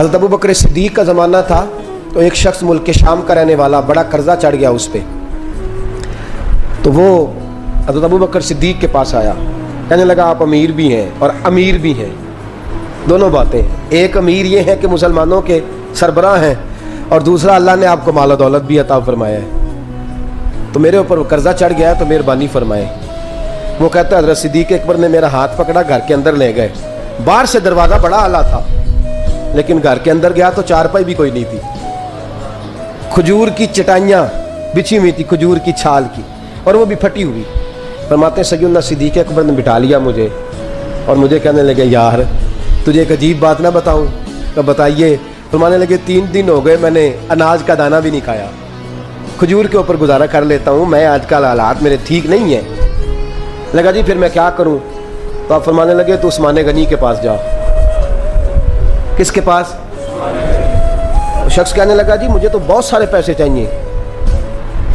حضرت ابو بکر صدیق کا زمانہ تھا تو ایک شخص ملک شام کا رہنے والا، بڑا قرضہ چڑھ گیا اس پہ، تو وہ حضرت ابو بکر صدیق کے پاس آیا، کہنے لگا آپ امیر بھی ہیں اور امیر بھی ہیں، دونوں باتیں ہیں، ایک امیر یہ ہے کہ مسلمانوں کے سربراہ ہیں، اور دوسرا اللہ نے آپ کو مال و دولت بھی عطا فرمایا ہے، تو میرے اوپر وہ قرضہ چڑھ گیا ہے تو مہربانی فرمائے۔ وہ کہتا ہے حضرت صدیق اکبر نے میرا ہاتھ پکڑا، گھر کے اندر لے گئے، باہر سے دروازہ بڑا اعلیٰ تھا لیکن گھر کے اندر گیا تو چارپائی بھی کوئی نہیں تھی، کھجور کی چٹائیاں بچھی ہوئی تھی، کھجور کی چھال کی، اور وہ بھی پھٹی ہوئی۔ فرماتے ہیں سیدنا صدیق اکبر نے بٹھا لیا مجھے اور مجھے کہنے لگے یار تجھے ایک عجیب بات نہ بتاؤں؟ تو بتائیے۔ فرمانے لگے 3 دن ہو گئے میں نے اناج کا دانہ بھی نہیں کھایا، کھجور کے اوپر گزارا کر لیتا ہوں، میں آج کل حالات میرے ٹھیک نہیں ہیں۔ لگا جی پھر میں کیا کروں؟ تو آپ فرمانے لگے تو عثمان غنی کے پاس جا۔ کس کے پاس؟ شخص کہنے لگا جی مجھے تو بہت سارے پیسے چاہیے۔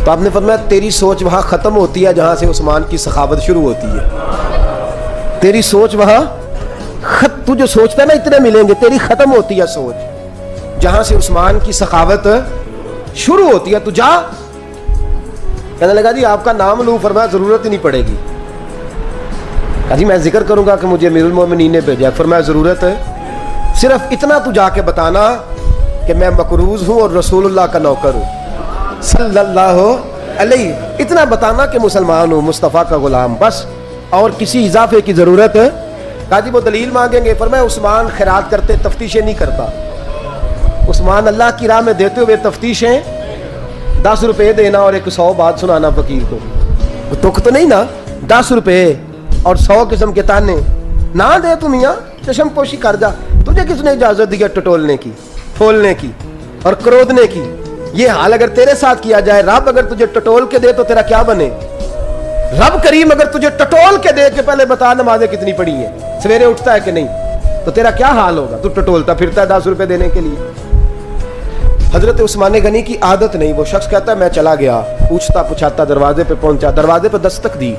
تو آپ نے فرمایا تیری سوچ وہاں ختم ہوتی ہے جہاں سے عثمان کی سخاوت شروع ہوتی ہے، تیری سوچ وہاں تو جو سوچتا ہے نا اتنے ملیں گے، تیری ختم ہوتی ہے سوچ جہاں سے عثمان کی سخاوت شروع ہوتی ہے، تو جا۔ کہنے لگا جی آپ کا نام لوں؟ فرمایا ضرورت ہی نہیں پڑے گی۔ کہا جی میں ذکر کروں گا کہ مجھے امیر المومنین نے بھیجا ہے۔ فرمایا ضرورت ہے، صرف اتنا تو جا کے بتانا کہ میں مقروض ہوں اور رسول اللہ کا نوکر ہوں صلی اللہ علیہ، اتنا بتانا کہ مسلمان ہوں، مصطفیٰ کا غلام، بس، اور کسی اضافے کی ضرورت ہے۔ کہا جی وہ دلیل مانگیں گے؟ فرمایا عثمان خیرات کرتے تفتیشیں نہیں کرتا، عثمان اللہ کی راہ میں دیتے ہوئے تفتیشیں 10 روپے دینا اور 100 بات سنانا فقیر کو، تک تو نہیں نا، 10 روپے اور 100 قسم کے تانے نہ دے تو میاں چشم پوشی کر جا، تجھے کس نے اجازت دی ٹٹولنے کی، پھولنے کی اور کرودنے کی؟ یہ حال اگر تیرے ساتھ کیا جائے، رب اگر تجھے ٹٹول کے دے تو تیرا کیا بنے؟ رب کریم اگر تجھے ٹٹول کے دے کہ پہلے بتا نمازیں کتنی پڑھی ہیں، سویرے اٹھتا ہے کہ نہیں، تو تیرا کیا حال ہوگا؟ تو ٹٹولتا پھرتا ہے 10 روپے دینے کے لیے۔ حضرت عثمان غنی کی عادت نہیں، وہ شخص کہتا ہے میں چلا گیا، پوچھتا پچھاتا دروازے پہ پہنچا، دروازے پہ دستک دی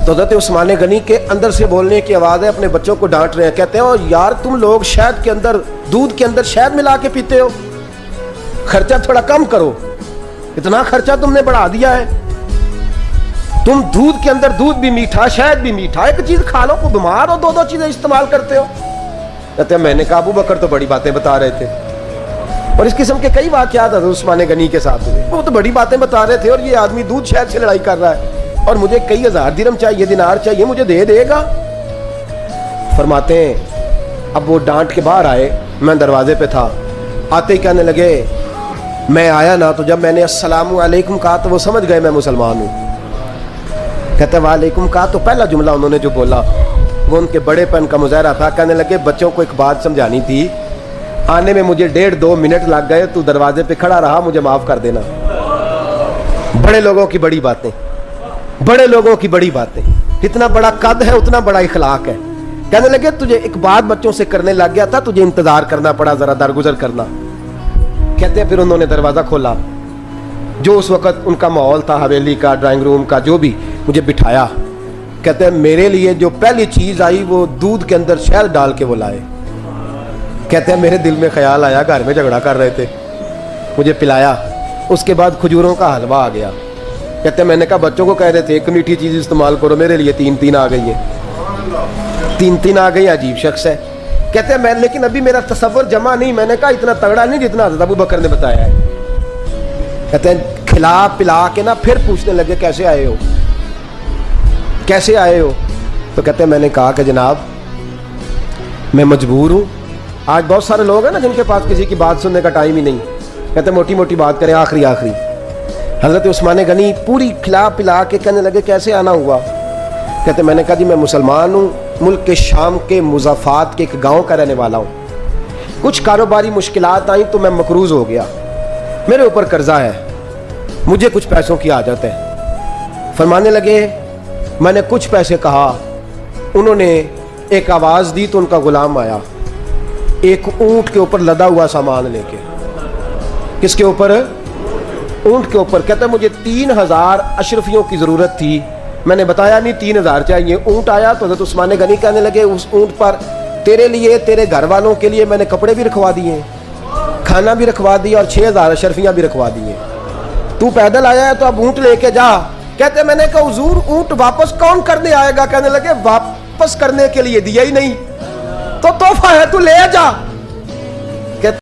تو حضرت عثمان غنی کے اندر سے بولنے کی آواز ہے، اپنے بچوں کو ڈانٹ رہے ہیں، کہتے ہیں یار تم لوگ شہد کے اندر، دودھ کے اندر شہد ملا کے پیتے ہو، خرچہ تھوڑا کم کرو، اتنا خرچہ تم نے بڑھا دیا ہے، تم دودھ کے اندر دودھ بھی میٹھا شہد بھی میٹھا، ایک چیز کھا لو، کو بیمار ہو، 2 چیزیں استعمال کرتے ہو۔ کہتے ہیں میں نے کہا ابو بکر تو بڑی باتیں بتا رہے تھے، اور اس قسم کے کئی واقعات حضرت عثمان غنی کے ساتھ ہوئے، وہ تو بڑی باتیں بتا رہے تھے، اور یہ آدمی دودھ شہد سے لڑائی کر رہا ہے اور مجھے کئی ہزار درہم چاہیے، دینار چاہیے، مجھے دے گا؟ فرماتے ہیں اب وہ ڈانٹ کے باہر آئے، میں دروازے پہ تھا، آتے ہی کہنے لگے میں آیا نا تو جب میں نے السلام علیکم کہا تو وہ سمجھ گئے میں مسلمان ہوں۔ کہتے وعلیکم کہا تو پہلا جملہ انہوں نے جو بولا وہ ان کے بڑے پن کا مظاہرہ تھا۔ کہنے لگے بچوں کو ایک بات سمجھانی تھی، آنے میں مجھے 1.5-2 منٹ لگ گئے، تو دروازے پہ کھڑا رہا، مجھے معاف کر دینا۔ بڑے لوگوں کی بڑی باتیں، بڑے لوگوں کی بڑی باتیں، اتنا بڑا قد ہے اتنا بڑا اخلاق ہے۔ کہنے لگے تجھے ایک بات بچوں سے کرنے لگ گیا تھا، تجھے انتظار کرنا پڑا، ذرا درگزر کرنا۔ کہتے ہیں پھر انہوں نے دروازہ کھولا، جو اس وقت ان کا ماحول تھا، حویلی کا، ڈرائنگ روم کا، جو بھی، مجھے بٹھایا۔ کہتے ہیں میرے لیے جو پہلی چیز آئی وہ دودھ کے اندر شہد ڈال کے وہ لائے۔ کہتے ہیں میرے دل میں خیال آیا گھر میں جھگڑا کر رہے تھے، مجھے پلایا، اس کے بعد کھجوروں کا حلوہ آ گیا۔ کہتے ہیں میں نے کہا بچوں کو کہہ رہے تھے ایک میٹھی چیز استعمال کرو، میرے لیے 3 آ گئی ہیں، 3 آ گئی، عجیب شخص ہے۔ کہتے ہیں میں لیکن ابھی میرا تصور جمع نہیں، میں نے کہا اتنا تگڑا نہیں جتنا حضرت ابو بکر نے بتایا ہے۔ کہتے ہیں کھلا پلا کے نا پھر پوچھنے لگے کیسے آئے ہو، کیسے آئے ہو؟ تو کہتے ہیں میں نے کہا کہ جناب میں مجبور ہوں، آج بہت سارے لوگ ہیں نا جن کے پاس کسی کی بات سننے کا ٹائم ہی نہیں، کہتے ہیں موٹی موٹی بات کریں، آخری۔ حضرت عثمان غنی پوری کھلا پلا کے کہنے لگے کیسے آنا ہوا؟ کہتے میں نے کہا جی میں مسلمان ہوں، ملک کے شام کے مضافات کے ایک گاؤں کا رہنے والا ہوں، کچھ کاروباری مشکلات آئیں تو میں مقروض ہو گیا، میرے اوپر قرضہ ہے، مجھے کچھ پیسوں کی حاجت ہے۔ فرمانے لگے میں نے کچھ پیسے کہا، انہوں نے ایک آواز دی تو ان کا غلام آیا ایک اونٹ کے اوپر لدا ہوا سامان لے کے۔ کس کے اوپر؟ اونٹ کے اوپر۔ کہتا ہے مجھے 3000 اشرفیوں کی ضرورت تھی، میں نے بتایا نہیں 3000 چاہیے۔ اونٹ آیا تو حضرت عثمان غنی کہنے لگے اس اونٹ پر تیرے لیے تیرے گھر والوں کے لیے میں نے کپڑے بھی رکھوا دیے, کھانا بھی رکھوا دیا اور 6000 اشرفیاں بھی رکھوا دیے. تو پیدل آیا ہے تو اب اونٹ لے کے جا. کہتے میں نے کہا حضور اونٹ واپس کون کرنے آئے گا؟ کہنے لگے واپس کرنے کے لیے دیا ہی نہیں تو تحفہ ہے تو لے جا.